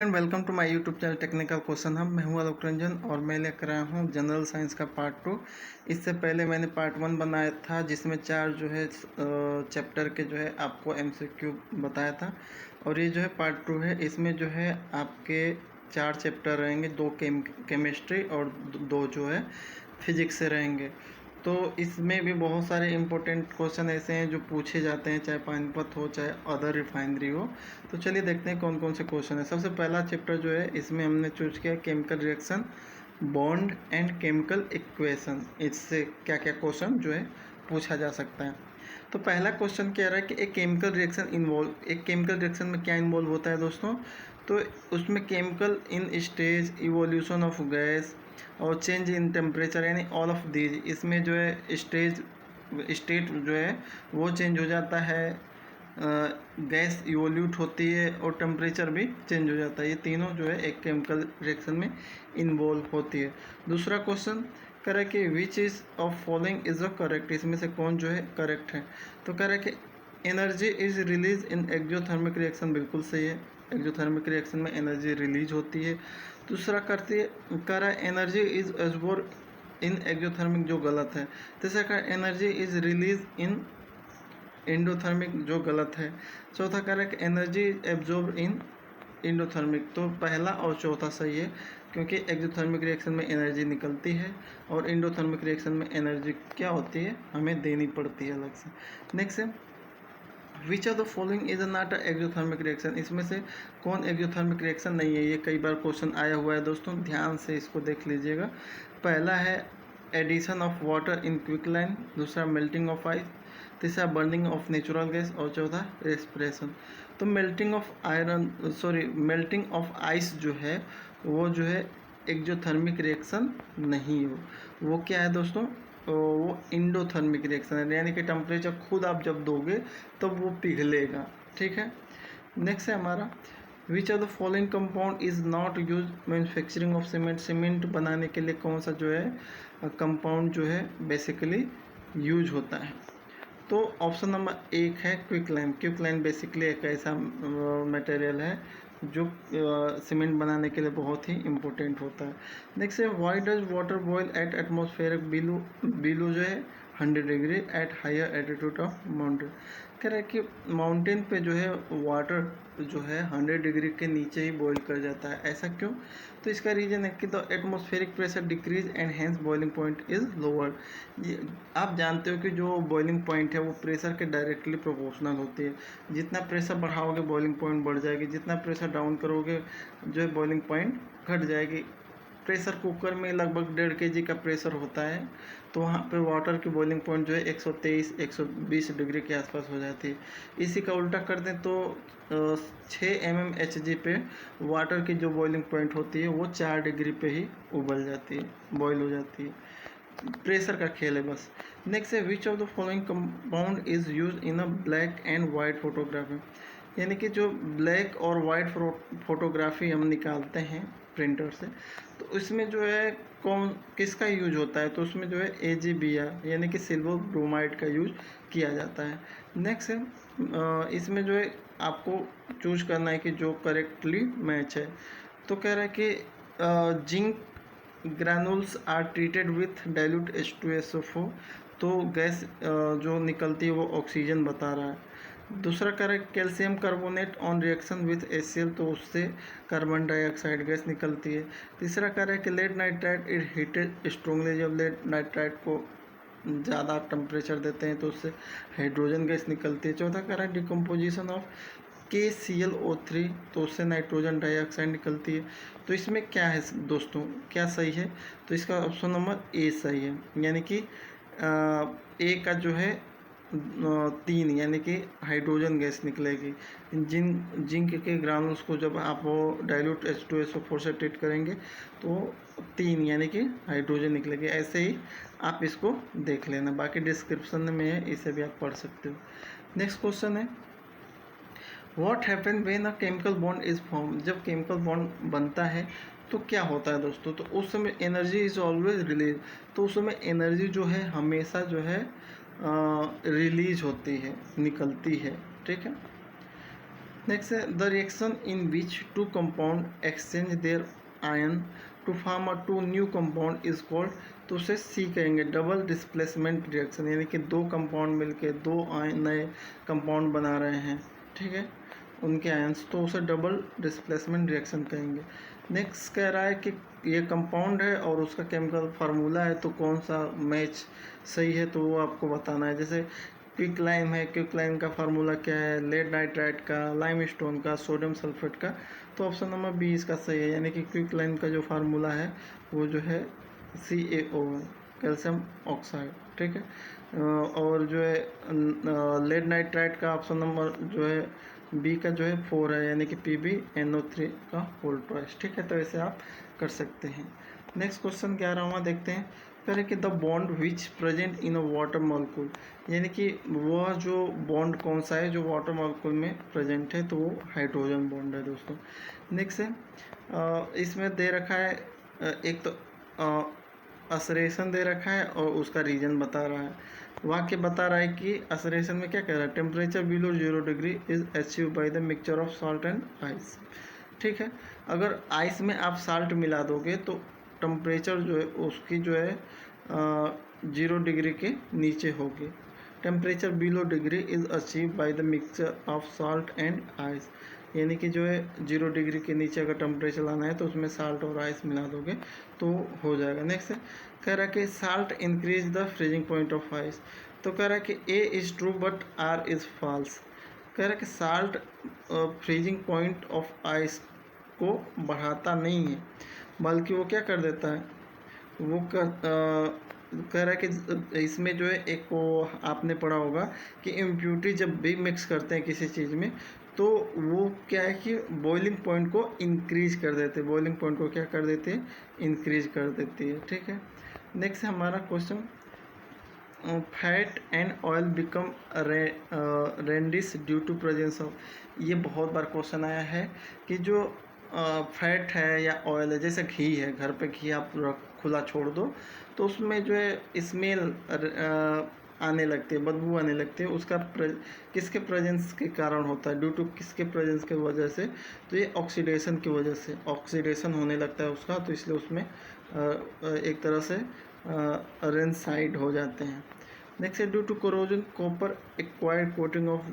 And welcome to my YouTube channel technical question हम। मैं हूं आलोक रंजन और मैं लेकर आया हूं जनरल साइंस का पार्ट 2। इससे पहले मैंने पार्ट 1 बनाया था जिसमें 4 जो है चैप्टर के जो है आपको एमसीक्यू बताया था, और ये जो है पार्ट 2 है। इसमें जो है आपके 4 चैप्टर रहेंगे, 2 केमिस्ट्री और 2 जो है फिजिक्स से रहेंगे। तो इसमें भी बहुत सारे इंपॉर्टेंट क्वेश्चन ऐसे हैं जो पूछे जाते हैं, चाहे पानीपत हो चाहे अदर रिफाइनरी हो। तो चलिए देखते हैं कौन कौन से क्वेश्चन है। सबसे पहला चैप्टर जो है इसमें हमने चूज किया chemical reaction, bond and chemical equation. इससे क्या क्या क्वेश्चन जो है पूछा जा सकता है। तो पहला क्वेश्चन कह रहा है कि एक केमिकल रिएक्शन में क्या इन्वॉल्व होता है दोस्तों। तो उसमें chemical in stage, evolution of gas और चेंज इन टेम्परेचर, यानी ऑल ऑफ दीज। इसमें जो है स्टेट जो है वो चेंज हो जाता है, गैस इवोल्यूट होती है और टेम्परेचर भी चेंज हो जाता है। ये तीनों जो है एक केमिकल रिएक्शन में इन्वॉल्व होती है। दूसरा क्वेश्चन कह रहा है कि which is of following is a correct, इसमें से कौन जो है करेक्ट है। तो कह रहा है कि energy is release in exothermic reaction, बिल्कुल सही है। एक्जोथर्मिक रिएक्शन में एनर्जी रिलीज होती है। दूसरा कह रहा है energy is absorb in exothermic, जो गलत है। तीसरा कह रहा है energy is release in endothermic, जो गलत है। चौथा कह रहा है कि energy is absorb in endothermic, तो पहला और चौथा सही है, क्योंकि एक्जोथर्मिक रिएक्शन में एनर्जी निकलती है और एंडोथर्मिक रिएक्शन में एनर्जी क्या होती है, हमें देनी पड़ती है अलग से। नेक्स्ट है which of the following is not a exothermic reaction, इसमें से कौन एक्जोथर्मिक रिएक्शन नहीं है। ये कई बार क्वेश्चन आया हुआ है दोस्तों, ध्यान से इसको देख लीजिएगा। पहला है एडिशन ऑफ वाटर इन क्विकलाइन, दूसरा मेल्टिंग ऑफ आइस, तीसरा बर्निंग ऑफ नेचुरल गैस और चौथा रेस्पिरेशन। तो मेल्टिंग ऑफ आइस जो है वो जो है एक्जोथर्मिक रिएक्शन नहीं हो, वो क्या है दोस्तों, वो इंडोथर्मिक रिएक्शन है, यानी कि टेम्परेचर खुद आप जब दोगे तब वो पिघलेगा। ठीक है। नेक्स्ट है हमारा which of the following compound is not use manufacturing of cement, cement बनाने के लिए कौन सा जो है कंपाउंड जो है बेसिकली यूज होता है। तो ऑप्शन नंबर 1 है क्विकलाइन। क्विकलाइन बेसिकली एक ऐसा मटेरियल है जो सीमेंट बनाने के लिए बहुत ही इम्पोर्टेंट होता है। नेक्स्ट है why does water boil at atmospheric below जो है 100 degree at higher altitude of mountain. कह रहा है कि माउंटेन पे जो है वाटर जो है 100 डिग्री के नीचे ही बॉयल कर जाता है, ऐसा क्यों। तो इसका रीज़न है कि the atmospheric pressure decrease and hence boiling point is lower. ये आप जानते हो कि जो बॉइलिंग पॉइंट है वो प्रेशर के डायरेक्टली प्रोपोर्शनल होती है। जितना प्रेशर बढ़ाओगे बॉइलिंग पॉइंट बढ़ जाएगी, जितना प्रेशर डाउन करोगे जो है बॉइलिंग पॉइंट घट जाएगी। प्रेशर कुकर में लगभग 1.5 kg का प्रेशर होता है, तो वहाँ पे वाटर की बॉइलिंग पॉइंट जो है 123-120 डिग्री के आसपास हो जाती है। इसी का उल्टा कर दें तो 6 mmHg पे वाटर की जो बॉइलिंग पॉइंट होती है वो 4 डिग्री पे ही उबल जाती है, बॉयल हो जाती है। प्रेशर का खेल है बस। नेक्स्ट है which of the following compound is use in a black and white photography, यानी कि जो ब्लैक और वाइट फोटोग्राफी हम निकालते हैं प्रिंटर से, तो इसमें जो है कौन किसका यूज होता है। तो उसमें जो है AgBr यानी कि सिल्वर ब्रोमाइड का यूज किया जाता है। नेक्स्ट है इसमें जो है आपको चूज करना है कि जो करेक्टली मैच है। तो कह रहा है कि zinc granules are treated with dilute H2SO4, तो गैस जो निकलती है वो ऑक्सीजन बता रहा है। दूसरा कह रहा है calcium carbonate on reaction with HCl, तो उससे कार्बन डाइऑक्साइड गैस निकलती है। तीसरा कह रहा है कि lead nitrite is heated strongly, जब लेड नाइट्राइट को ज़्यादा टेम्परेचर देते हैं तो उससे हाइड्रोजन गैस निकलती है। चौथा कह रहा है डिकम्पोजिशन ऑफ KClO3, तो उससे नाइट्रोजन डाइऑक्साइड निकलती है। तो इसमें क्या है दोस्तों, क्या सही है। तो इसका ऑप्शन नंबर A सही है, यानी कि A का जो है 3 यानी कि हाइड्रोजन गैस निकलेगी। जिंक के ग्रानुल्स को जब आप वो डाइल्यूट H2SO4 से ट्रीट करेंगे तो 3 यानी कि हाइड्रोजन निकलेगी। ऐसे ही आप इसको देख लेना, बाकी डिस्क्रिप्शन में है, इसे भी आप पढ़ सकते हो। नेक्स्ट क्वेश्चन है what happen when a chemical bond is form, जब केमिकल बॉन्ड बनता है तो क्या होता है दोस्तों। तो उस समय एनर्जी इज ऑलवेज रिलीज, तो उस समय एनर्जी जो है हमेशा जो है रिलीज होती है, निकलती है। ठीक है। नेक्स्ट है the reaction in which two compound exchange their ion to form a two new compound is called, तो उसे सी कहेंगे डबल डिस्प्लेसमेंट रिएक्शन, यानी कि दो कंपाउंड मिलके दो नए कंपाउंड बना रहे हैं, ठीक है, उनके आयंस, तो उसे डबल डिस्प्लेसमेंट रिएक्शन कहेंगे। नेक्स्ट कह रहा है कि ये कंपाउंड है और उसका केमिकल फार्मूला है, तो कौन सा मैच सही है तो वो आपको बताना है। जैसे क्विक लाइम है, क्विक लाइम का फार्मूला क्या है, लेड नाइट्राइट का, लाइम स्टोन का, सोडियम सल्फेट का, तो ऑप्शन नंबर बी इसका सही है, यानी कि क्विक लाइम का जो फार्मूला है वो जो है CaO है, कैल्शियम ऑक्साइड, ठीक है। और जो है लेड नाइट्राइट का ऑप्शन नंबर जो है बी का जो है 4 है, यानी कि PbNO3 का होल ट्वाइस, ठीक है, तो ऐसे आप कर सकते हैं। नेक्स्ट क्वेश्चन 11वां देखते हैं। कह रहे कि the bond which present in a water molecule, यानी कि वह जो बॉन्ड कौन सा है जो वाटर मॉलिक्यूल में प्रेजेंट है, तो वो हाइड्रोजन बॉन्ड है दोस्तों। नेक्स्ट है इसमें दे रखा है एक तो असरेशन दे रखा है और उसका रीजन बता रहा है। वाक्य बता रहा है कि असरेशन में क्या कह रहा है, temperature below 0 degree is achieve by the mixture of salt and ice, ठीक है। अगर आइस में आप साल्ट मिला दोगे तो टेम्परेचर जो है उसकी जो है 0 डिग्री के नीचे होगी। Temperature below degree is achieve by the mixture of salt and ice, यानी कि जो है 0 डिग्री के नीचे अगर टेम्परेचर लाना है तो उसमें साल्ट और आइस मिला दोगे तो हो जाएगा। नेक्स्ट है कह रहा है कि salt increase the freezing point of ice, तो कह रहा है कि A is true but R is false. कह रहा है कि salt freezing point of ice को बढ़ाता नहीं है, बल्कि वो क्या कर देता है, वो कह रहा है कि इसमें जो है एक वो आपने पढ़ा होगा कि इम्प्यूरिटी जब भी मिक्स करते हैं किसी चीज़ में तो वो क्या है कि बॉइलिंग पॉइंट को इंक्रीज कर देते हैं, बॉइलिंग पॉइंट को क्या कर देते हैं, इंक्रीज कर देती है, ठीक है। नेक्स्ट है हमारा question fat and oil become rancid due to presence of, ये बहुत बार क्वेश्चन आया है कि जो फैट है या ऑयल है, जैसे घी है, घर पे घी आप खुला छोड़ दो तो उसमें जो है स्मेल आने लगती है, बदबू आने लगती है, उसका किसके प्रेजेंस के कारण होता है, ड्यू टू किसके प्रेजेंस के वजह से, तो ये ऑक्सीडेशन की वजह से, ऑक्सीडेशन होने लगता है उसका, तो इसलिए उसमें एक तरह से रेनसाइड हो जाते हैं। नेक्स्ट है due to corrosion copper acquired coating of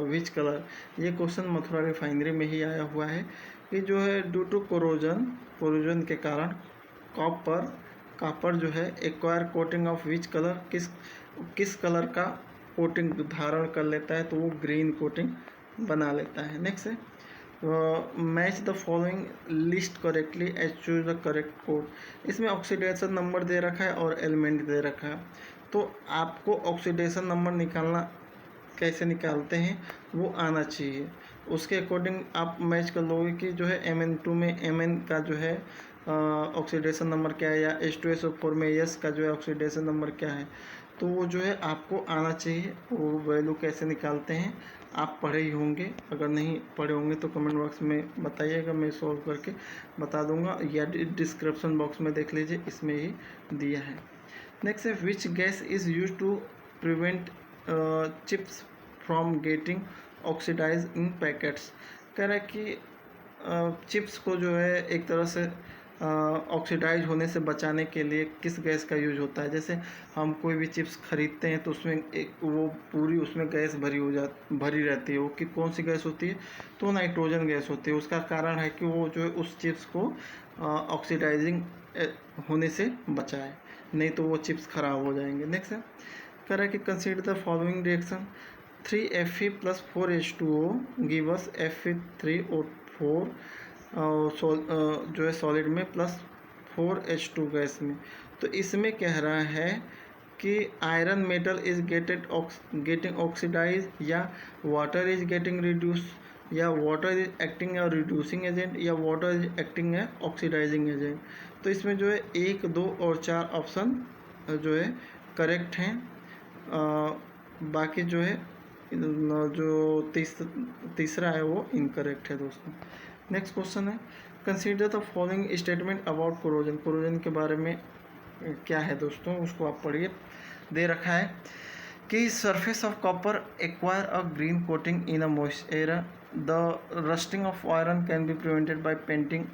which colour, ये क्वेश्चन मथुरा रिफाइनरी में ही आया हुआ है कि जो है ड्यू टू कोरोजन के कारण कॉपर जो है acquire coating of which colour, किस कलर का कोटिंग धारण कर लेता है, तो वो ग्रीन कोटिंग बना लेता है। नेक्स्ट है match the following list correctly as choose the correct code, इसमें ऑक्सीडेशन नंबर दे रखा है और एलिमेंट दे रखा है, तो आपको ऑक्सीडेशन नंबर निकालना कैसे निकालते हैं वो आना चाहिए, उसके अकॉर्डिंग आप मैच कर लोगे कि जो है Mn2 में Mn का जो है ऑक्सीडेशन नंबर क्या है, या H2SO4 में S का जो है ऑक्सीडेशन नंबर क्या है, तो वो जो है आपको आना चाहिए। वो वैल्यू कैसे निकालते हैं आप पढ़े ही होंगे, अगर नहीं पढ़े होंगे तो कमेंट बॉक्स में बताइएगा, मैं सॉल्व करके बता दूंगा, या डिस्क्रिप्शन बॉक्स में देख लीजिए, इसमें ही दिया है। नेक्स्ट है which gas is use to prevent chips from getting oxidise in packets, कह रहा है कि चिप्स को जो है एक तरह से ऑक्सीडाइज होने से बचाने के लिए किस गैस का यूज होता है। जैसे हम कोई भी चिप्स खरीदते हैं तो उसमें एक वो पूरी उसमें गैस भरी रहती है, वो कि कौन सी गैस होती है, तो नाइट्रोजन गैस होती है। उसका कारण है कि वो जो है उस चिप्स को ऑक्सीडाइजिंग होने से बचाए, नहीं तो वो चिप्स खराब हो जाएंगे। नेक्स्ट है कह रहा है कि consider the following reaction 3Fe + 4H2O give us Fe3O4 जो है सॉलिड में प्लस 4H2 गैस में, तो इसमें कह रहा है कि iron metal is getting oxidise, या वाटर इज गेटिंग रिड्यूस, या water is acting a reducing agent, या water is acting a oxidising agent. तो इसमें जो है 1, 2 और 4 ऑप्शन जो है करेक्ट हैं, बाकी जो है जो तीसरा है वो इनकरेक्ट है दोस्तों। नेक्स्ट क्वेश्चन है consider the following statement about corrosion, corrosion के बारे में क्या है दोस्तों, उसको आप पढ़िए। दे रखा है कि surface of copper acquire a green coating in a moisture the rusting of iron can be prevented by painting,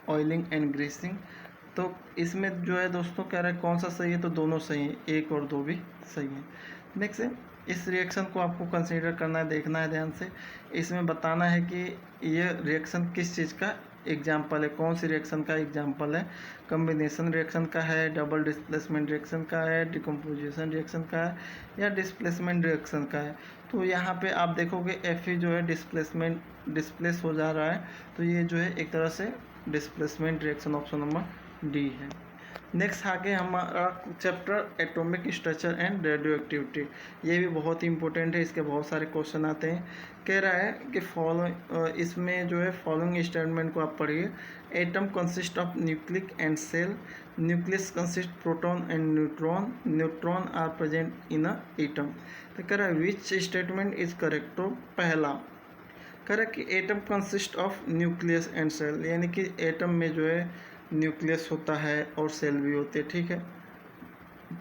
oiling and greasing. तो इसमें जो है दोस्तों कह रहा है कौन सा सही है, तो दोनों सही है, 1 और 2 भी सही है। नेक्स्ट है, इस रिएक्शन को आपको कंसीडर करना है, देखना है ध्यान से। इसमें बताना है कि ये रिएक्शन किस चीज़ का एग्जाम्पल है, कौन सी रिएक्शन का एग्जाम्पल है। कम्बिनेशन रिएक्शन का है, डबल डिस्प्लेसमेंट रिएक्शन का है, डिकम्पोजिशन रिएक्शन का है, या डिस्प्लेसमेंट रिएक्शन का है। तो यहाँ पे आप देखोगे Fe जो है डिस्प्लेस हो जा रहा है, तो ये जो है एक तरह से displacement reaction, option number D है। नेक्स्ट आगे हमारा chapter atomic structure and radio activity. ये भी बहुत ही इंपॉर्टेंट है, इसके बहुत सारे क्वेश्चन आते हैं। कह रहा है कि इसमें जो है फॉलोइंग स्टेटमेंट को आप पढ़िए। Atom consist of nucleic and cell, nucleus consist proton and neutron, neutron are present in a atom. तो कह रहा है विच स्टेटमेंट इज करेक्ट। तो पहला कह रहा है कि atom consist of nucleus and cell, यानी कि एटम में जो है न्यूक्लियस होता है और सेल भी होते हैं, ठीक है।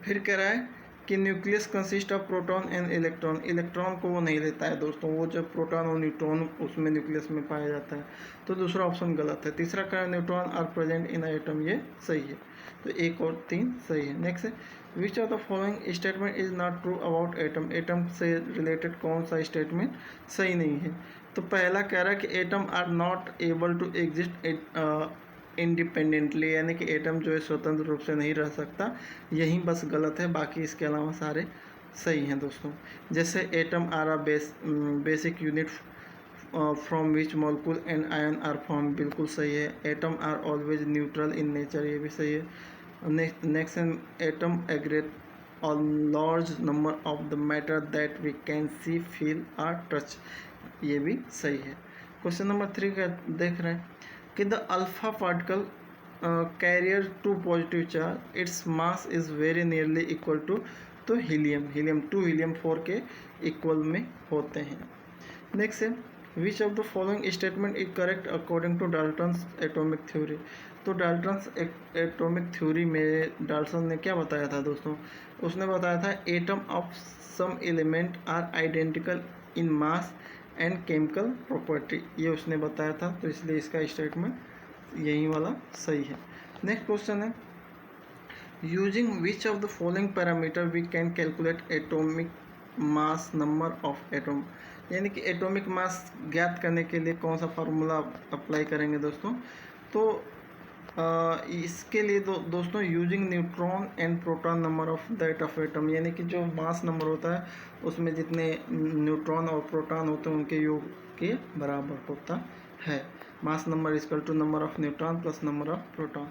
फिर कह रहा है कि nucleus consist of proton and electron, electron को वो नहीं लेता है दोस्तों, वो जब प्रोटॉन और न्यूट्रॉन उसमें न्यूक्लियस में पाया जाता है, तो दूसरा ऑप्शन गलत है। तीसरा कह रहा है neutron are present in atom, ये सही है। तो 1 और 3 सही है। नेक्स्ट है which of the following statement is not true about atom, atom से रिलेटेड कौन सा स्टेटमेंट सही नहीं है। तो पहला कह रहा है कि atom are not able to exist independently, यानी कि एटम जो है स्वतंत्र रूप से नहीं रह सकता, यही बस गलत है, बाकी इसके अलावा सारे सही हैं दोस्तों। जैसे atom are a basic unit from which molecule and ion are form, बिल्कुल सही है। Atom are always neutral in nature, ये भी सही है। Next atom a great a large number of the matter that we can see, feel or touch, ये भी सही है। क्वेश्चन नंबर 3 का देख रहे हैं कि the alpha particle carrier two positive charge, its mass is very nearly equal to, तो हीलियम 2 हीलियम 4 के इक्वल में होते हैं। नेक्स्ट है which of the following statement is correct according to Dalton's atomic theory. तो डाल्टन्स एटॉमिक थ्योरी में Dalton ने क्या बताया था दोस्तों, उसने बताया था atom of same element are identical in mass and chemical property, ये उसने बताया था, तो इसलिए इसका स्टेटमेंट यही वाला सही है। नेक्स्ट क्वेश्चन है using which of the following parameter we can calculate atomic mass number of atom, यानी कि एटॉमिक मास ज्ञात करने के लिए कौन सा फार्मूला अप्लाई करेंगे दोस्तों। तो इसके लिए दोस्तों using neutron and proton number of that of atom, यानी कि जो मास नंबर होता है उसमें जितने न्यूट्रॉन और प्रोटॉन होते हैं उनके योग के बराबर होता है। Mass number equal to number of neutron plus number of proton.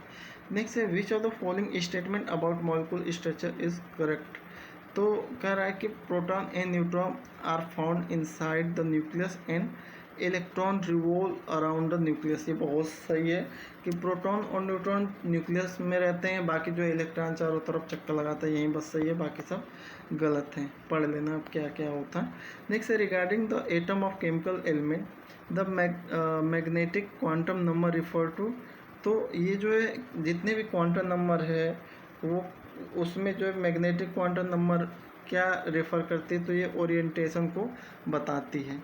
Next है which of the following statement about molecule structure is correct. तो कह रहा है कि proton and neutron are found inside the nucleus and electron revolve around the nucleus, ये बहुत सही है कि प्रोटॉन और न्यूट्रॉन न्यूक्लियस में रहते हैं, बाकी जो इलेक्ट्रॉन चारों तरफ चक्कर लगाता है, यही बस सही है, बाकी सब गलत हैं। पढ़ लेना अब क्या क्या होता है। नेक्स्ट है regarding the atom of chemical element the magnetic quantum number refer to. तो ये जो है जितने भी क्वांटम नंबर है वो उसमें जो है मैग्नेटिक क्वांटम नंबर क्या रेफर करती है, तो ये ओरिएंटेशन को बताती है,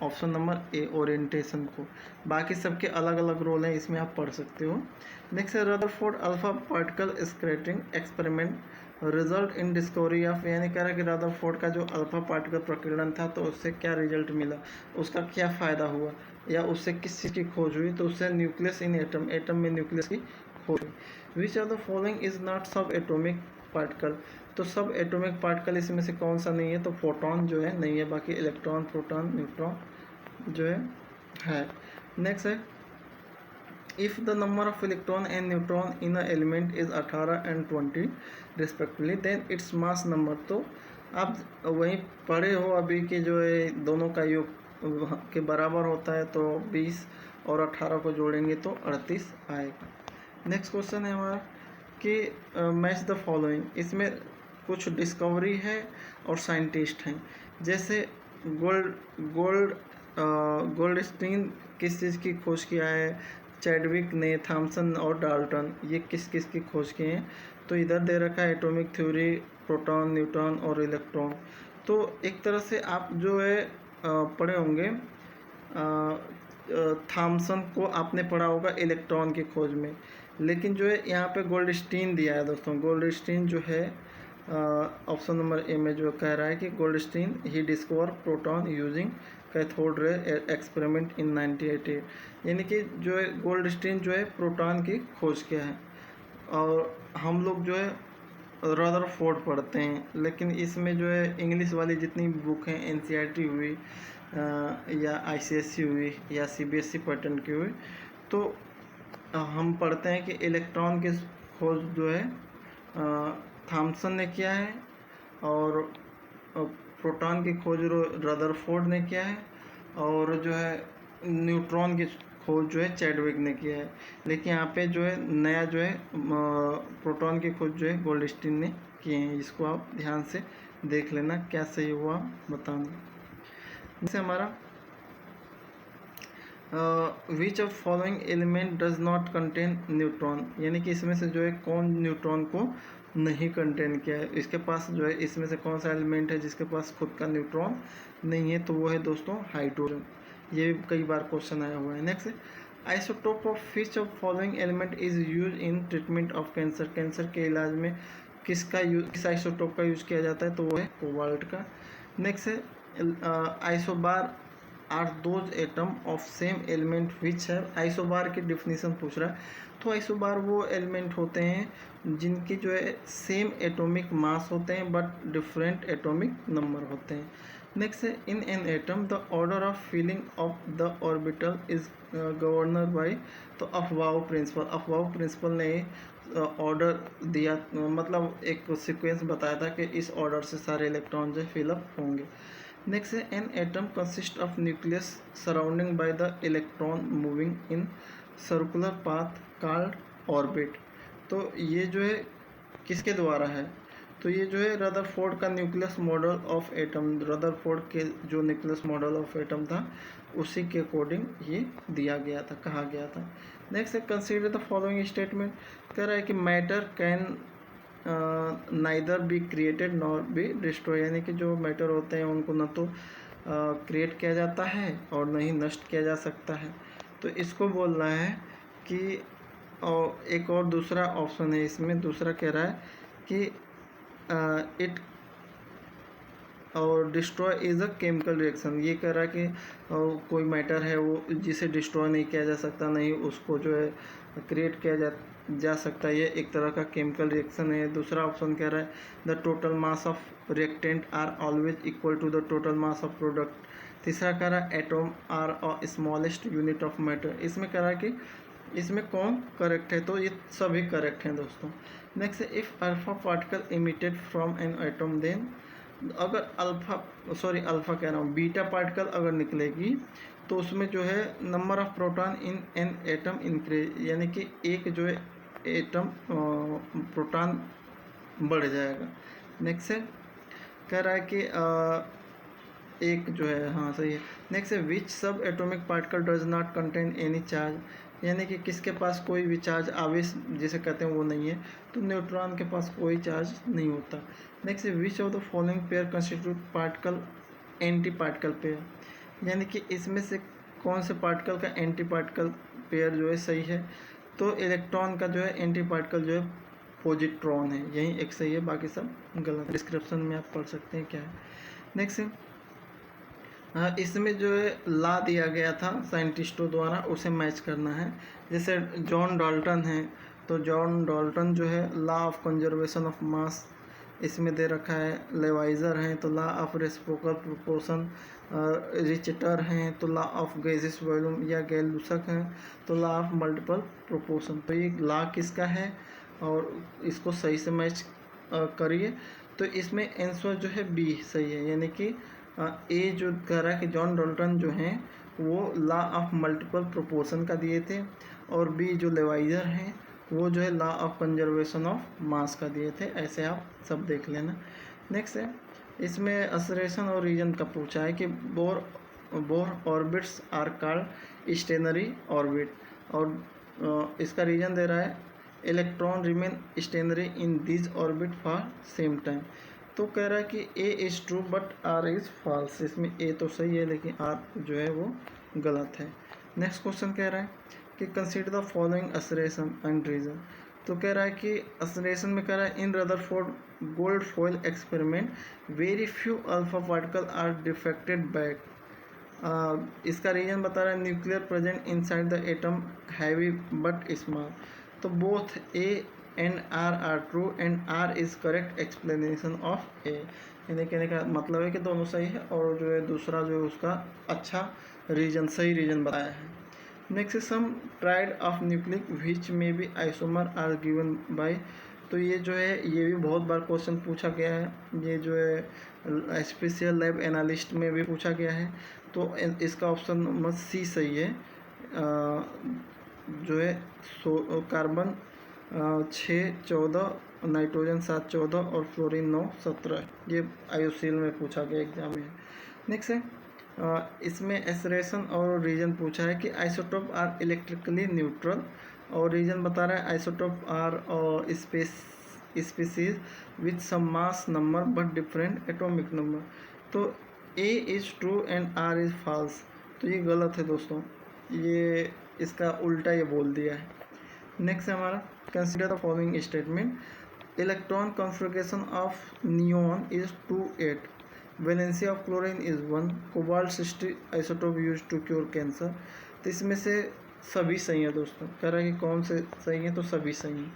ऑप्शन नंबर ए ओरिएंटेशन को। बाकी सबके अलग अलग रोल हैं, इसमें आप पढ़ सकते हो। नेक्स्ट है Rutherford alpha particle scattering experiment result in discovery of, यानी कह रहा है कि रदरफोर्ड का जो अल्फा पार्टिकल प्रकीर्णन था तो उससे क्या रिजल्ट मिला, उसका क्या फ़ायदा हुआ, या उससे किस चीज़ की खोज हुई, तो उससे न्यूक्लियस इन एटम, एटम में न्यूक्लियस की खोज हुई। विच of the following is not सब एटॉमिक पार्टिकल। तो सब एटॉमिक पार्टिकल इसमें से कौन सा नहीं है, तो फोटोन जो है नहीं है, बाकी इलेक्ट्रॉन प्रोटॉन न्यूट्रॉन जो है। नेक्स्ट है if the number of electron and neutron in a element is 18 and 20 respectively then its mass number. तो आप वहीं पढ़े हो अभी कि जो है दोनों का योग के बराबर होता है, तो 20 और 18 को जोड़ेंगे तो 38 आएगा। नेक्स्ट क्वेश्चन है हमारा कि मैच द फॉलोइंग, इसमें कुछ डिस्कवरी है और साइंटिस्ट हैं, जैसे गोल्डस्टीन किस चीज़ की खोज किया है, चैडविक ने, थॉमसन और डाल्टन, ये किस किस की खोज किए हैं। तो इधर दे रखा है एटॉमिक थ्योरी, प्रोटॉन, न्यूट्रॉन और इलेक्ट्रॉन। तो एक तरह से आप जो है पढ़े होंगे थॉमसन को आपने पढ़ा होगा इलेक्ट्रॉन की खोज में, लेकिन जो है यहाँ पे गोल्डस्टीन दिया है दोस्तों। गोल्डस्टीन जो है ऑप्शन नंबर ए में जो कह रहा है कि Goldstein he discover proton using cathode ray experiment in 1988, यानी कि जो है गोल्डस्टीन जो है प्रोटॉन की खोज किया है। और हम लोग जो है रदरफोर्ड पढ़ते हैं, लेकिन इसमें जो है इंग्लिश वाली जितनी बुक हैं, एनसीईआरटी हुई या आईसीएसई हुई या सीबीएसई पैटर्न की हुई, तो हम पढ़ते हैं कि इलेक्ट्रॉन की खोज जो है थॉमसन ने किया है, और प्रोटॉन की खोज रदरफोर्ड ने किया है, और जो है न्यूट्रॉन की खोज जो है चैडविक ने किया है। लेकिन यहाँ पे जो है नया जो है प्रोटॉन की खोज जो है गोल्डस्टीन ने किए हैं। इसको आप ध्यान से देख लेना, क्या सही हुआ बताना। जैसे हमारा which of following element does not contain neutron, यानी कि इसमें से जो है कौन न्यूट्रॉन को नहीं कंटेन किया है। इसके पास जो है इसमें से कौन सा एलिमेंट है जिसके पास खुद का न्यूट्रॉन नहीं है, तो वो है दोस्तों हाइड्रोजन। ये भी कई बार क्वेश्चन आया हुआ है। Next, isotope of which of following element is use in treatment of cancer, cancer के इलाज में किस आइसोटोप का यूज किया जाता है, तो वो है कोबाल्ट का। नेक्स्ट है isobar are those atom of same element which है। आइसोबार की डिफिनीशन पूछ रहा है, तो आइसोबार वो एलिमेंट होते हैं जिनकी जो है सेम एटॉमिक मास होते हैं बट डिफरेंट एटॉमिक नंबर होते हैं। नेक्स्ट है in an atom the order of filling of the orbital is governor by, तो अफवाओ प्रिंसिपल, अफवाओ प्रिंसिपल ने ऑर्डर दिया, मतलब एक सीक्वेंस बताया था कि इस ऑर्डर से सारे इलेक्ट्रॉन जो फिलअप होंगे। नेक्स्ट है an atom consist of nucleus surrounding by the electron moving in circular path called orbit, तो ये जो है किसके द्वारा है, तो ये जो है रदरफोर्ड का nucleus model of atom, Rutherford के जो न्यूक्लियस मॉडल ऑफ एटम था उसी के अकॉर्डिंग ये दिया गया था, कहा गया था। नेक्स्ट है कंसीडर द फॉलोइंग स्टेटमेंट, कह रहा है कि matter can neither be created nor be destroy, यानी कि जो मैटर होते हैं उनको न तो क्रिएट किया जाता है और न ही नष्ट किया जा सकता है। तो इसको बोलना है कि, और एक और दूसरा ऑप्शन है इसमें, दूसरा कह रहा है कि इट और destroy is a chemical reaction, ये कह रहा है कि कोई मैटर है वो जिसे डिस्ट्रॉय नहीं किया जा सकता, नहीं उसको जो है क्रिएट किया जा सकता है, ये एक तरह का केमिकल रिएक्शन है। दूसरा ऑप्शन कह रहा है the total mass of reactant are always equal to the total mass of product. तीसरा कह रहा है atom are smallest unit of matter. इसमें कह रहा है कि इसमें कौन करेक्ट है, तो ये सभी करेक्ट हैं दोस्तों। Next, if alpha particle emitted from an atom then, अगर अल्फा कह रहा हूँ, बीटा पार्टिकल अगर निकलेगी तो उसमें जो है number of proton in an atom increase, यानी कि एक जो है एटम प्रोटॉन बढ़ जाएगा। नेक्स्ट है कह रहा है कि एक जो है, हाँ सही है। नेक्स्ट है विच सब atomic particle does not contain any charge, यानी कि किसके पास कोई भी चार्ज, आवेश जिसे कहते हैं वो नहीं है, तो न्यूट्रॉन के पास कोई चार्ज नहीं होता। नेक्स्ट है which of the following pair constitute particle anti particle pair, यानी कि इसमें से कौन से पार्टिकल का एंटी पार्टिकल पेयर जो है सही है, तो इलेक्ट्रॉन का जो है एंटी पार्टिकल जो है पॉजिट्रॉन है, यही एक सही है, बाकी सब गलत। डिस्क्रिप्शन में आप पढ़ सकते हैं क्या है। नेक्स्ट है इसमें जो है ला दिया गया था साइंटिस्टों द्वारा, उसे मैच करना है। जैसे जॉन डाल्टन है, तो जॉन डाल्टन जो है law of conservation of mass इसमें दे रखा है। लेवाइजर हैं तो law of reciprocal proportion, Richter हैं तो लॉ ऑफ गैसियस वॉल्यूम, या गैलुसक हैं तो लॉ ऑफ मल्टीपल प्रोपोर्शन। तो ये लॉ किसका है और इसको सही से मैच करिए। तो इसमें आंसर जो है बी सही है, यानी कि ए जो कह रहा है कि जॉन डाल्टन जो हैं वो लॉ ऑफ मल्टीपल प्रोपोर्शन का दिए थे, और बी जो लेवाइजर हैं वो जो है law of conservation of mass का दिए थे। ऐसे आप सब देख लेना। नेक्स्ट है इसमें असरेशन और रीजन का पूछा है कि Bohr orbits are called stationary orbit, और इसका रीजन दे रहा है electron remain stationary in this orbit for same time. तो कह रहा है कि A is true but R is false, इसमें ए तो सही है लेकिन आर जो है वो गलत है। नेक्स्ट क्वेश्चन कह रहा है कि consider the following assertion and reason. तो कह रहा है कि असरेशन में कह रहा है in Rutherford gold foil experiment very few alpha particle are defected back. इसका रीजन बता रहा है nuclear present inside the atom heavy but small. तो both A and R are true and R is correct explanation of A. यानी कहने का मतलब है कि दोनों सही है और जो है दूसरा जो है उसका अच्छा रीजन, सही रीजन बताया है। Next some tried of nucleic which में भी आइसोमर आर गिवन बाय। तो ये जो है ये भी बहुत बार क्वेश्चन पूछा गया है, ये जो है स्पेशल लैब एनालिस्ट में भी पूछा गया है। तो इसका ऑप्शन नंबर सी सही है। जो है कार्बन 6-14, नाइट्रोजन 7-14 और फ्लोरीन 9-17, ये आईयूसीएल में पूछा गया एग्जाम में। नेक्स्ट है इसमें एसरेशन और रीजन पूछा है कि आइसोटोप आर इलेक्ट्रिकली न्यूट्रल, और रीजन बता रहा है isotope are species with same mass number but different atomic number. तो A is true and R is false. तो ये गलत है दोस्तों, ये इसका उल्टा ये बोल दिया है। नेक्स्ट है हमारा consider the following statement. Electron configuration of neon is 2-8, valency of chlorine is 1, cobalt 60 isotope use to cure cancer. तो इसमें से सभी सही है दोस्तों। कह रहा है कि कौन से सही है, तो सभी सही है।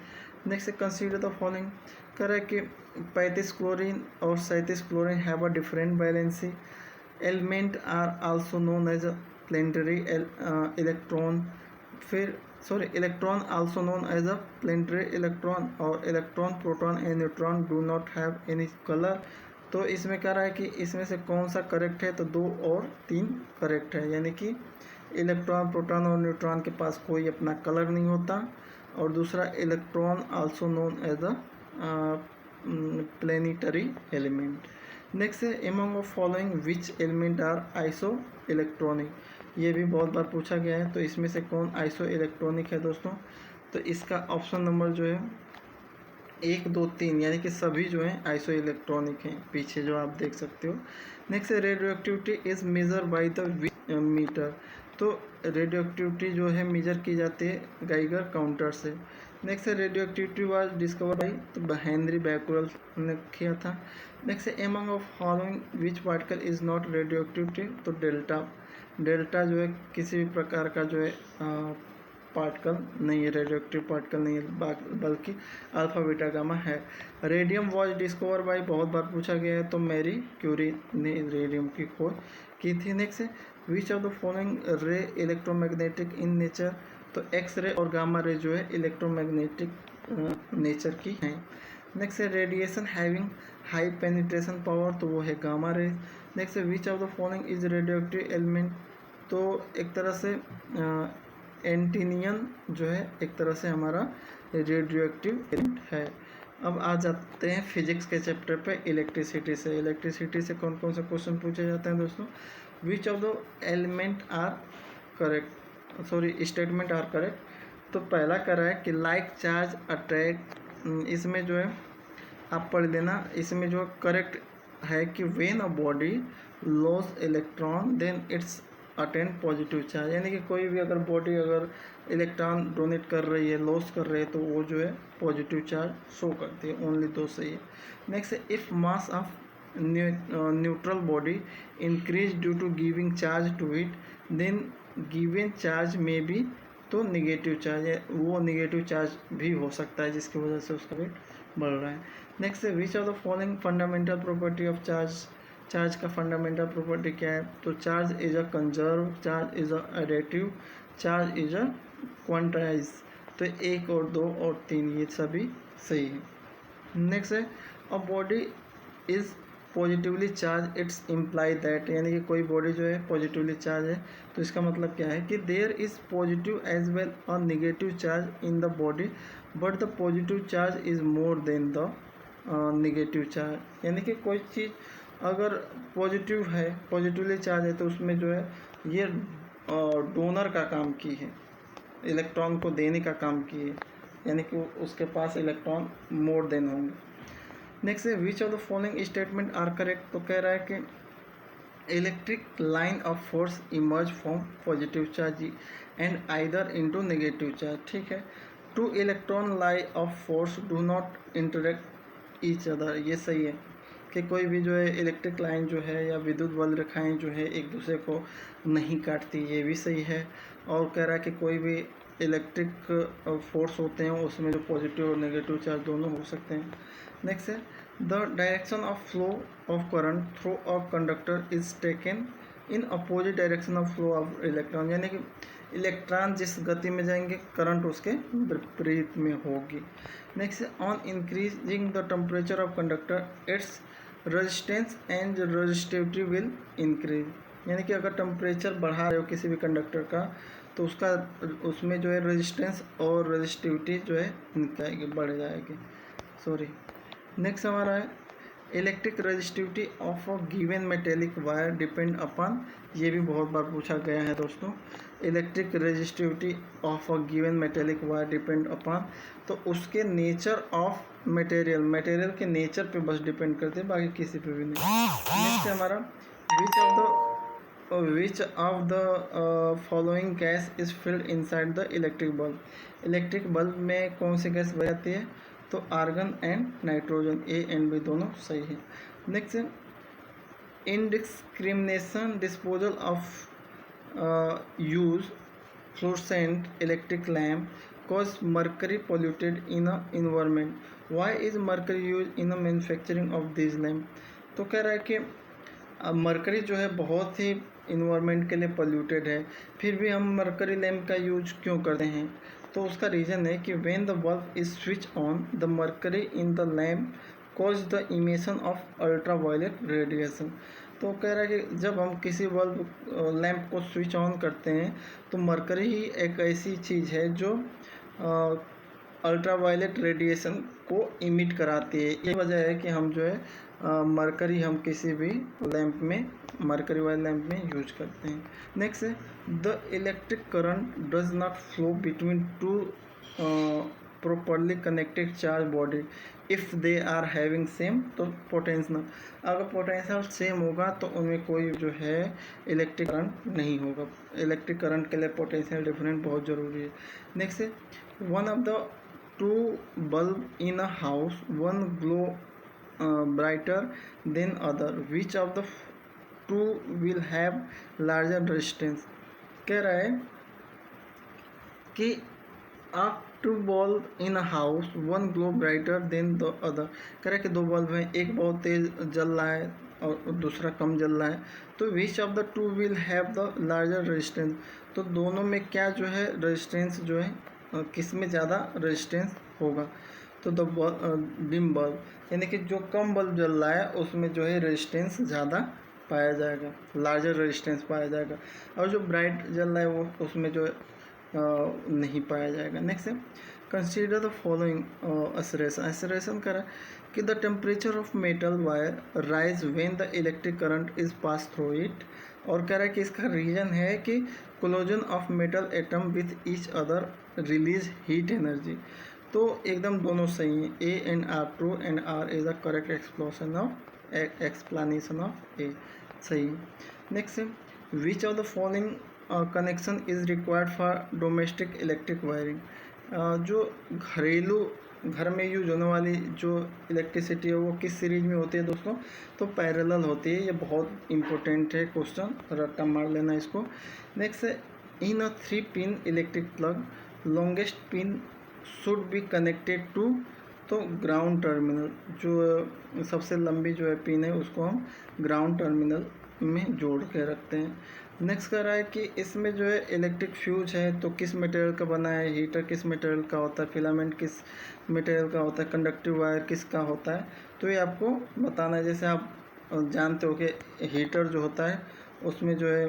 नेक्स्ट है कंसीडर द फॉलोइंग। कह रहा है कि 35 क्लोरीन और 37 chlorine have a different valency. Element are also known as a planetary electron. फिर electron also known as a planetary electron, और electron proton and neutron do not have any colour. तो इसमें कह रहा है कि इसमें से कौन सा करेक्ट है, तो 2 और 3 करेक्ट है। यानी कि इलेक्ट्रॉन प्रोटॉन और न्यूट्रॉन के पास कोई अपना कलर नहीं होता, और दूसरा electron also known as a planetary element. Next है among of following which element are isoelectronic. ये भी बहुत बार पूछा गया है, तो इसमें से कौन आइसो इलेक्ट्रॉनिक है दोस्तों। तो इसका ऑप्शन नंबर जो है 1, 2, 3 यानी कि सभी जो हैं आइसो इलेक्ट्रॉनिक हैं, पीछे जो आप देख सकते हो। नेक्स्ट है radioactivity is measure by the meter. तो रेडियो एक्टिविटी जो है मेजर की जाती है गाइगर काउंटर से। नेक्स्ट है radioactivity was discover by, तो हेनरी बैकुरल ने किया था। नेक्स्ट है among of following which particle is not radioactivity. तो डेल्टा जो है किसी भी प्रकार का जो है पार्टिकल नहीं है, रेडियो एक्टिव पार्टिकल नहीं है, बल्कि अल्फा बीटा गामा है। रेडियम वॉज डिस्कवर बाई, बहुत बार पूछा गया है, तो मैरी क्यूरी ने रेडियम की खोज की थी। नेक्स्ट है विच ऑफ द फॉलोइंग रे इलेक्ट्रोमैग्नेटिक इन नेचर। तो एक्स रे और गामा रे जो है इलेक्ट्रोमैग्नेटिक नेचर की हैं। नेक्स्ट है radiation having high penetration power, तो वो है गामा रे। नेक्स्ट है which of the following is radio active element. तो एक तरह से एंटीनियन जो है एक तरह से हमारा रेडियो एक्टिव एलिमेंट है। अब आ जाते हैं फिजिक्स के चैप्टर पे इलेक्ट्रिसिटी से। इलेक्ट्रिसिटी से कौन कौन से क्वेश्चन पूछे जाते हैं दोस्तों। Which of the element are correct, statement are correct. तो पहला करा है कि लाइक चार्ज अट्रैक्ट, इसमें जो है आप पढ़ लेना। इसमें जो करेक्ट है कि when a body loss electron then it's attend positive charge. यानी कि कोई भी अगर बॉडी अगर इलेक्ट्रॉन डोनेट कर रही है, लॉस कर रही है, तो वो जो है पॉजिटिव चार्ज शो करती है। ओनली 2 सही है। नेक्स्ट है if mass of neutral body increase due to giving charge to it then given charge में भी, तो निगेटिव चार्ज है, वो निगेटिव चार्ज भी हो सकता है जिसकी वजह से उसका वेट बढ़ रहा है। नेक्स्ट है which of the following fundamental property of charge. Charge का फंडामेंटल प्रॉपर्टी क्या है। तो charge is a conserve, charge is a additive, charge is a quantize. तो 1 और 2 और 3 ये सभी सही है। नेक्स्ट है a body is positively charge it's imply that. यानी कि कोई बॉडी जो है पॉजिटिवली चार्ज है, तो इसका मतलब क्या है कि there is positive as well a negative charge in the body but the positive charge is more than the negative charge. यानी कि कोई चीज़ अगर पॉजिटिव है, पॉजिटिवली चार्ज है, तो उसमें जो है ये डोनर का काम की है, इलेक्ट्रॉन को देने का काम की है, यानी कि उसके पास इलेक्ट्रॉन मोर देन होंगे। नेक्स्ट है which of the following statement are correct. तो कह रहा है कि electric line of force emerge from positive charge and either into negative charge. ठीक है, two electron line of force do not interact each other. ये सही है कि कोई भी जो है इलेक्ट्रिक लाइन जो है या विद्युत बल रेखाएं जो है एक दूसरे को नहीं काटती, ये भी सही है। और कह रहा है कि कोई भी इलेक्ट्रिक फोर्स होते हैं उसमें जो पॉजिटिव और नेगेटिव चार्ज दोनों हो सकते हैं। नेक्स्ट है the direction of flow of current through a conductor is taken in opposite direction of flow of electron, यानी कि इलेक्ट्रॉन जिस गति में जाएंगे करंट उसके विपरीत में होगी। Next on increasing the temperature of conductor its resistance and resistivity will increase, यानी कि अगर टेम्परेचर बढ़ा रहे हो किसी भी कंडक्टर का तो उसका उसमें जो है रेजिस्टेंस और रेजिस्टिविटी जो है निकलेगी, बढ़ जाएगी। सॉरी। नेक्स्ट हमारा है electric resistivity of a given metallic wire depend upon, ये भी बहुत बार पूछा गया है दोस्तों। Electric resistivity of a given metallic wire depend upon, तो उसके नेचर ऑफ मटेरियल के नेचर पे बस डिपेंड करते हैं, बाकी किसी पे भी नहीं। नेक्स्ट है हमारा which of the following gas is filled inside the electric bulb, electric bulb में कौन सी गैस भरी जाती है, तो argon and nitrogen, A and B दोनों सही है। नेक्स्ट है indiscrimination disposal of use fluorescent electric lamp cause mercury polluted in a environment, why is mercury used in a manufacturing of these lamp, तो कह रहा है कि मरकरी जो है बहुत ही इन्वायरमेंट के लिए पोल्यूटेड है, फिर भी हम मरकरी लैम्प का यूज क्यों करते हैं, तो उसका रीज़न है कि when the bulb is switch on the mercury in the lamp cause the emission of ultra violet radiation, तो कह रहा है कि जब हम किसी बल्ब लैम्प को स्विच ऑन करते हैं तो मरकरी ही एक ऐसी चीज़ है जो अल्ट्रा वायलेट रेडिएशन को इमिट कराती है। ये वजह है कि हम जो है मरकरी हम किसी भी लैंप में मरकरी वाले लैंप में यूज करते हैं। नेक्स्ट है the electric current does not flow between two properly connected charge body if they are having same, तो पोटेंशियल, अगर पोटेंशियल सेम होगा तो उनमें कोई जो है इलेक्ट्रिक करंट नहीं होगा। इलेक्ट्रिक करंट के लिए पोटेंशियल डिफरेंस बहुत ज़रूरी है। नेक्स्ट है one of the two bulb in a house one glow brighter than other which of the two will have larger resistance, कह रहा है कि आप two bulb in a house one glow brighter than the other, कह रहा है कि दो बल्ब हैं, एक बहुत तेज जल रहा है और दूसरा कम जल रहा है, तो विच of the two will have the larger resistance, तो दोनों में क्या जो है रेजिस्टेंस जो है किस में ज़्यादा रेजिस्टेंस होगा, तो द डिम बल्ब, यानी कि जो कम बल्ब जल रहा है उसमें जो है रेजिस्टेंस ज़्यादा पाया जाएगा, लार्जर रेजिस्टेंस पाया जाएगा, और जो ब्राइट जल रहा है वो उसमें जो नहीं पाया जाएगा। नेक्स्ट है consider the following assertion, assertion करा कि the temperature of metal wire rise when the electric current is pass through it, और कह रहा है कि इसका रीज़न है कि collision of metal atom with each other release heat energy, तो एकदम दोनों सही हैं, A and R true and R is the correct explanation of A, सही। नेक्स्ट है which of the following connection is required for domestic electric wiring, जो घरेलू घर में यूज होने वाली जो इलेक्ट्रिसिटी है वो किस सीरीज में होती है दोस्तों, तो पैरेलल होती है, ये बहुत इंपॉर्टेंट है क्वेश्चन, रट्टा मार लेना इसको। नेक्स्ट है in a 3 pin electric plug longest pin should be connected to, तो ग्राउंड टर्मिनल, जो सबसे लंबी जो है पिन है उसको हम ग्राउंड टर्मिनल में जोड़ के रखते हैं। नेक्स्ट कह रहा है कि इसमें जो है इलेक्ट्रिक फ्यूज है तो किस मटेरियल का बना है, हीटर किस मटेरियल का होता है, फिलामेंट किस मटेरियल का होता है, कंडक्टिव वायर किसका होता है, तो ये आपको बताना है। जैसे आप जानते हो कि हीटर जो होता है उसमें जो है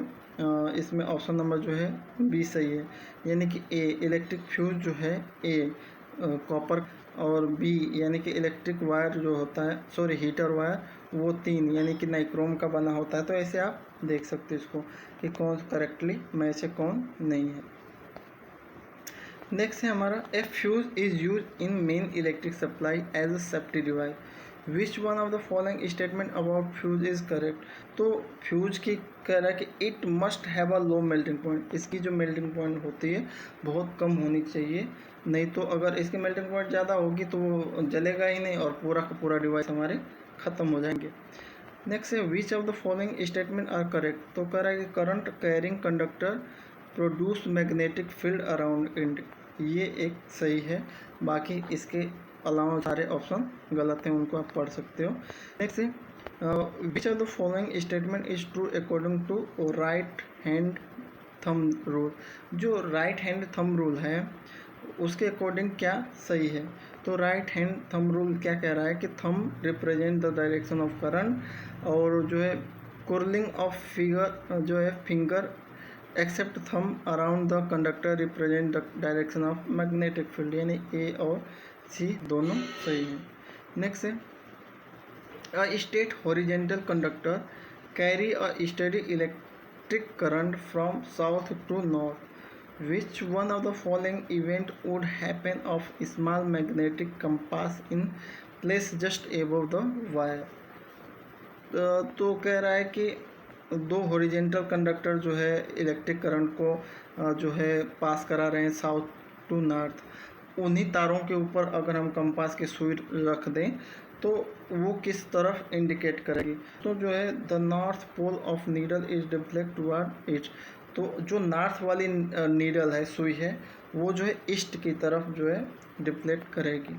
इसमें ऑप्शन नंबर जो है बी सही है, यानी कि ए इलेक्ट्रिक फ्यूज जो है ए कॉपर, और बी यानी कि इलेक्ट्रिक वायर जो होता है सॉरी हीटर वायर वो 3 यानी कि नाइक्रोम का बना होता है। तो ऐसे आप देख सकते हो इसको कि कौन करेक्टली मैच है कौन नहीं है। नेक्स्ट है हमारा a fuse is use in main electric supply as a safety device, which one of the following statement about fuse is correct. तो फ्यूज की कह रहा है कि it must have a low melting point, इसकी जो मेल्टिंग पॉइंट होती है बहुत कम होनी चाहिए, नहीं तो अगर इसकी मेल्टिंग पॉइंट ज़्यादा होगी तो वो जलेगा ही नहीं और पूरा का पूरा डिवाइस हमारे ख़त्म हो जाएंगे। नेक्स्ट है which of the following statement are correct. तो कह रहा है कि current carrying conductor produce magnetic field around it, ये एक सही है, बाकी इसके अलावा सारे ऑप्शन गलत हैं, उनको आप पढ़ सकते हो। नेक्स्ट है which of the following statement is true according to right hand thumb rule. जो राइट हैंड थंब रूल है उसके अकॉर्डिंग क्या सही है। तो राइट हैंड थंब रूल क्या कह रहा है कि thumb represent the direction of current, और जो है कुर्लिंग ऑफ फिगर जो है finger except thumb around the conductor represent the direction of magnetic field, यानी ए और सी दोनों सही हैं। नेक्स्ट है a straight horizontal conductor carry a steady electric current from south to north, which one of the following event would happen of small magnetic compass in place just above the wire। तो कह रहा है कि दो horizontal conductor जो है electric current को जो है पास करा रहे हैं साउथ टू नॉर्थ, उन्हीं तारों के ऊपर अगर हम कंपास की सुई रख दें तो वो किस तरफ इंडिकेट करेगी। तो जो है the north pole of needle is deflect toward it, तो जो नॉर्थ वाली नीडल है सुई है वो जो है ईस्ट की तरफ जो है डिफ्लेक्ट करेगी।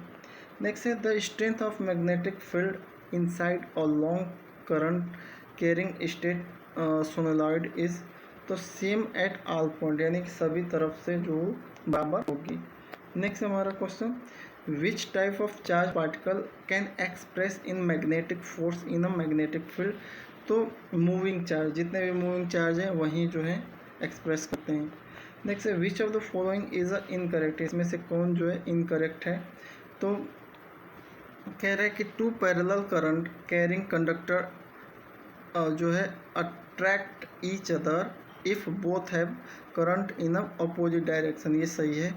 नेक्स्ट है the strength of magnetic field inside a long current carrying straight solenoid is, तो सेम एट ऑल पॉइंट, यानी कि सभी तरफ से जो बराबर होगी। नेक्स्ट हमारा question which type of charge particle can express in magnetic force in a magnetic field. तो मूविंग चार्ज, जितने भी मूविंग चार्ज हैं वहीं जो है एक्सप्रेस करते हैं। नेक्स्ट है which of the following is a incorrect, इसमें से कौन जो है इनकरेक्ट है। तो कह रहा है कि two parallel current carrying conductor जो है attract each other if both have current in a opposite direction, ये सही है।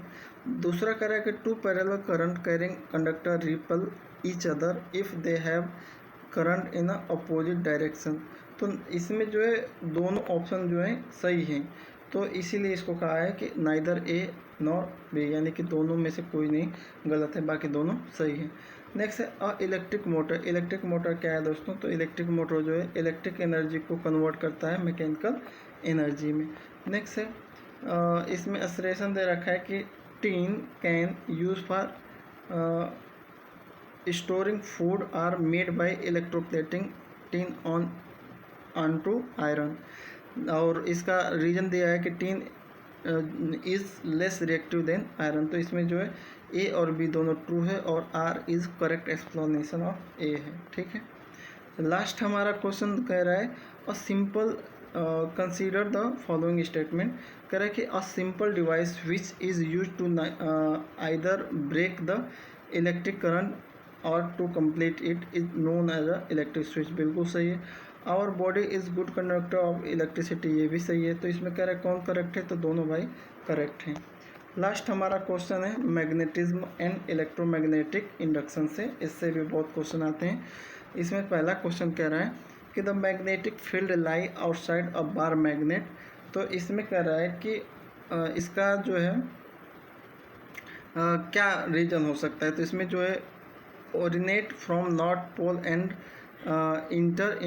दूसरा कह रहा है कि two parallel current carrying conductor repel each other if they have current in a opposite direction, तो इसमें जो है दोनों ऑप्शन जो हैं सही हैं, तो इसीलिए इसको कहा है कि नाइदर ए नॉर बी, यानी कि दोनों में से कोई नहीं गलत है, बाकी दोनों सही है। नेक्स्ट है अ इलेक्ट्रिक मोटर। इलेक्ट्रिक मोटर क्या है दोस्तों, तो इलेक्ट्रिक मोटर जो है इलेक्ट्रिक एनर्जी को कन्वर्ट करता है मैकेनिकल एनर्जी में। नेक्स्ट है इसमें असरेशन दे रखा है कि tin can use for storing food are made by electroplating tin on to iron, और इसका रीज़न दिया है कि tin is less reactive than iron, तो इसमें जो है ए और बी दोनों ट्रू है और R is correct explanation of A है। ठीक है, लास्ट हमारा क्वेश्चन कह रहा है a simple consider the following statement. कह रहा है कि a simple device which is use to either break the electric current और to complete it is known as a electric switch, बिल्कुल सही है। Our body is good conductor of electricity, ये भी सही है। तो इसमें कह रहा है कौन करेक्ट है, तो दोनों भाई करेक्ट हैं। लास्ट हमारा क्वेश्चन है मैग्नेटिज्म एंड इलेक्ट्रोमैग्नेटिक इंडक्शन से, इससे भी बहुत क्वेश्चन आते हैं। इसमें पहला क्वेश्चन कह रहा है कि the magnetic field lie outside a bar magnet, तो इसमें कह रहा है कि इसका जो है क्या रीजन हो सकता है। तो इसमें जो है originate from north pole and enter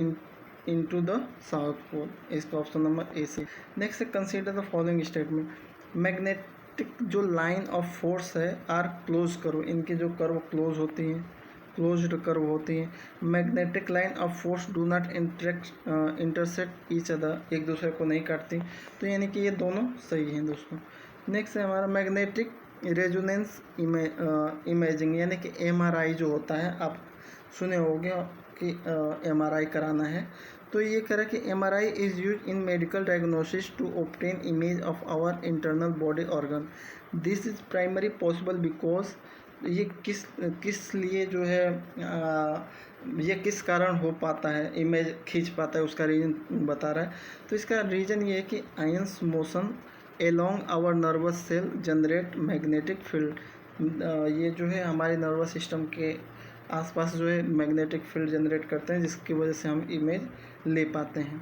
into the south pole, इसका ऑप्शन नंबर ए से। नेक्स्ट है consider the following statement. Magnetic जो लाइन ऑफ फोर्स है आर क्लोज करो, इनकी जो कर्व क्लोज होती हैं, क्लोज्ड कर्व होती हैं। Magnetic line of force do not intersect each other, एक दूसरे को नहीं काटती, तो यानी कि ये दोनों सही हैं दोस्तों। नेक्स्ट है हमारा मैग्नेटिक रेजोनेंस इमेजिंग, यानी कि MRI जो होता है, आप सुने होंगे कि MRI कराना है, तो ये कह रहा है कि MRI is use in medical diagnosis to obtain image of our internal body organ. This is primary possible because, ये किस लिए जो है ये किस कारण हो पाता है, इमेज खींच पाता है, उसका रीज़न बता रहा है। तो इसका रीज़न ये है कि ions motion along our nervous cell generate magnetic field, ये जो है हमारे नर्वस सिस्टम के आसपास जो है मैग्नेटिक फील्ड जनरेट करते हैं, जिसकी वजह से हम इमेज ले पाते हैं।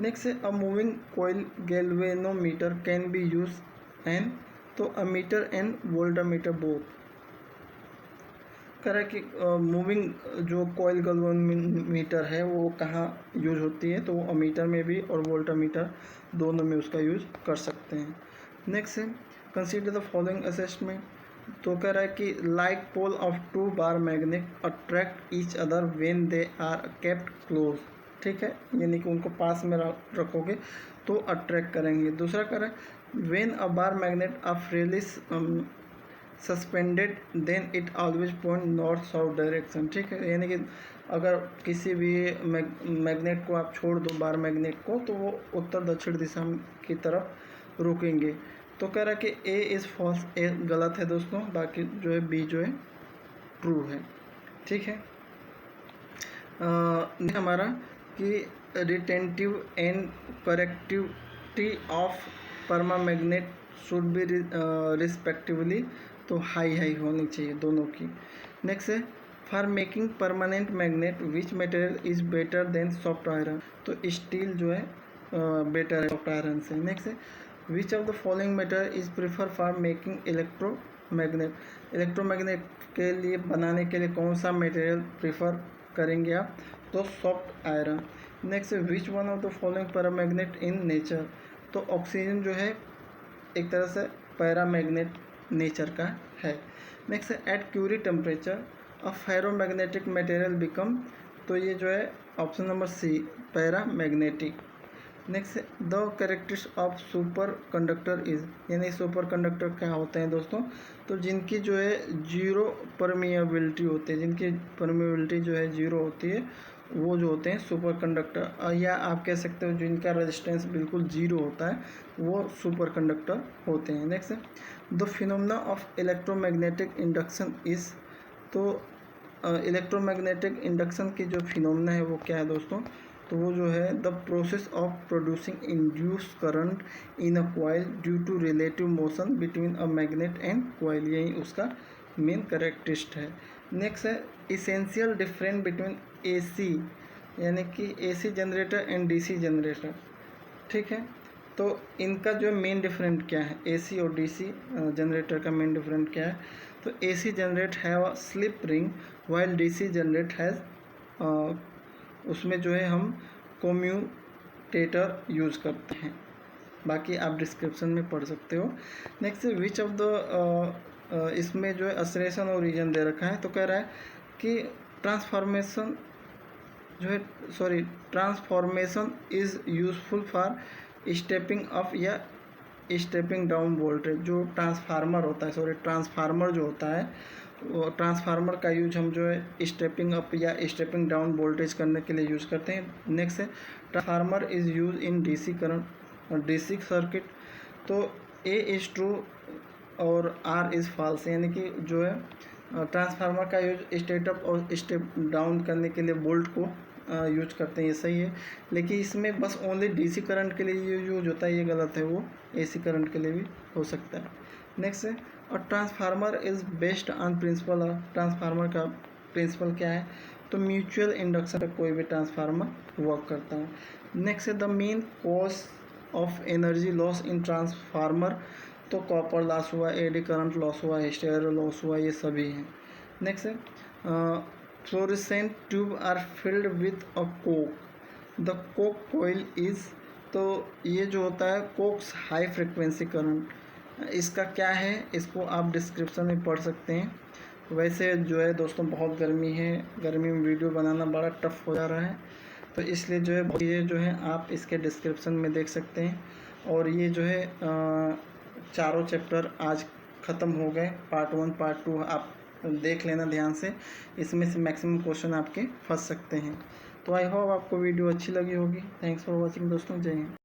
नेक्स्ट है a moving coil galvanometer can be use N, तो अमीटर एंड वोल्टामीटर बोथ। कह रहा है कि मूविंग जो कॉइल गैल्वेनोमीटर है वो कहाँ यूज होती है, तो वो अमीटर में भी और वोल्टामीटर दोनों में उसका यूज कर सकते हैं। नेक्स्ट है कंसीडर द फॉलोइंग असेसमेंट, तो कह रहा है कि like pole of two bar magnet attract each other when they are kept close, ठीक है, यानी कि उनको पास में रखोगे तो अट्रैक्ट करेंगे। दूसरा कह रहा है when a bar magnet of रेलिस suspended then it always point north south direction, ठीक है, यानी कि अगर किसी भी मैग्नेट को आप छोड़ दो बार मैग्नेट को, तो वो उत्तर दक्षिण दिशा की तरफ रुकेंगे। तो कह रहा है कि ए इज़ फॉल्स, ए गलत है दोस्तों, बाकी जो है बी जो है ट्रू है, ठीक है। हमारा कि retentive and coercivity of permanent magnet should be respectively, तो हाई होनी चाहिए दोनों की। नेक्स्ट है for making permanent magnet which material is better than soft iron, तो स्टील जो है बेटर है सॉफ्ट आयरन से। नेक्स्ट है which of the following material is prefer for making electromagnet, electromagnet के लिए बनाने के लिए कौन सा मटेरियल प्रेफर करेंगे आप, तो सॉफ्ट आयरन। नेक्स्ट है विच one of the following paramagnet in nature, तो ऑक्सीजन जो है एक तरह से पैरामैग्नेट नेचर का है। नेक्स्ट है at Curie temperature a ferromagnetic material become, तो ये जो है option number C paramagnetic. Next the characteristics of super conductor is, यानी सुपर कंडक्टर क्या होते हैं दोस्तों, तो जिनकी जो है जीरो परमिएबिलिटी होती है, जिनकी परमिएबिलिटी जो है जीरो होती है, वो जो होते हैं सुपर कंडक्टर, या आप कह सकते हो जिनका रेजिस्टेंस बिल्कुल जीरो होता है वो सुपर कंडक्टर होते हैं। Next the phenomena of electromagnetic induction is, तो इलेक्ट्रोमैग्नेटिक इंडक्शन की जो फिनोमेना है वो क्या है दोस्तों, तो वो जो है the process of producing induce current in a coil due to relative motion between a magnet and coil, यही उसका मेन कैरेक्टरिस्ट है। नेक्स्ट है इसेंशियल डिफरेंस बिटवीन एसी, यानी कि AC generator and DC generator, ठीक है, तो इनका जो मेन डिफरेंट क्या है, एसी और डीसी जनरेटर का मेन डिफरेंट क्या है, तो AC generate have a slip ring while DC generate has, उसमें जो है हम कम्यूटेटर यूज़ करते हैं, बाकी आप डिस्क्रिप्शन में पढ़ सकते हो। नेक्स्ट विच ऑफ द, इसमें जो है असरेशन और रीजन दे रखा है, तो कह रहा है कि ट्रांसफॉर्मेशन जो है transformation is useful for stepping up या स्टेपिंग डाउन वोल्टेज, जो ट्रांसफार्मर होता है ट्रांसफार्मर जो होता है, वो ट्रांसफार्मर का यूज हम जो है स्टेपिंग अप या स्टेपिंग डाउन वोल्टेज करने के लिए यूज़ करते हैं। नेक्स्ट है transformer is use in DC current और डीसी सर्किट, तो ए इज़ ट्रू और आर इज़ फॉल्स, यानी कि जो है ट्रांसफार्मर का यूज स्टेप अप और स्टेप डाउन करने के लिए वोल्ट को यूज करते हैं, ये सही है, लेकिन इसमें बस ओनली डीसी करंट के लिए ये यूज होता है, ये गलत है, वो एसी करंट के लिए भी हो सकता है। नेक्स्ट है और transformer is based on principle, transformer का प्रिंसिपल क्या है, तो म्यूचुअल इंडक्शन पर कोई भी ट्रांसफार्मर वर्क करता है। नेक्स्ट है the main cause of energy loss in transformer, तो कॉपर लॉस हुआ, एडी करंट लॉस हुआ, हिस्टेरियो लॉस हुआ, ये सभी हैं। नेक्स्ट है fluorescent tube are filled with a choke, the choke coil is, तो ये जो होता है कोक्स हाई फ्रिक्वेंसी करंट, इसका क्या है, इसको आप डिस्क्रिप्शन में पढ़ सकते हैं। वैसे जो है दोस्तों बहुत गर्मी है, गर्मी में वीडियो बनाना बड़ा टफ हो जा रहा है, तो इसलिए जो है चीज़ें जो है आप इसके डिस्क्रिप्शन में देख सकते हैं। और ये जो है चारों चैप्टर आज ख़त्म हो गए, पार्ट 1 पार्ट 2 आप देख लेना ध्यान से, इसमें से मैक्सिमम क्वेश्चन आपके फंस सकते हैं। तो आई होप आपको वीडियो अच्छी लगी होगी। थैंक्स फॉर वॉचिंग दोस्तों, जय हिंद।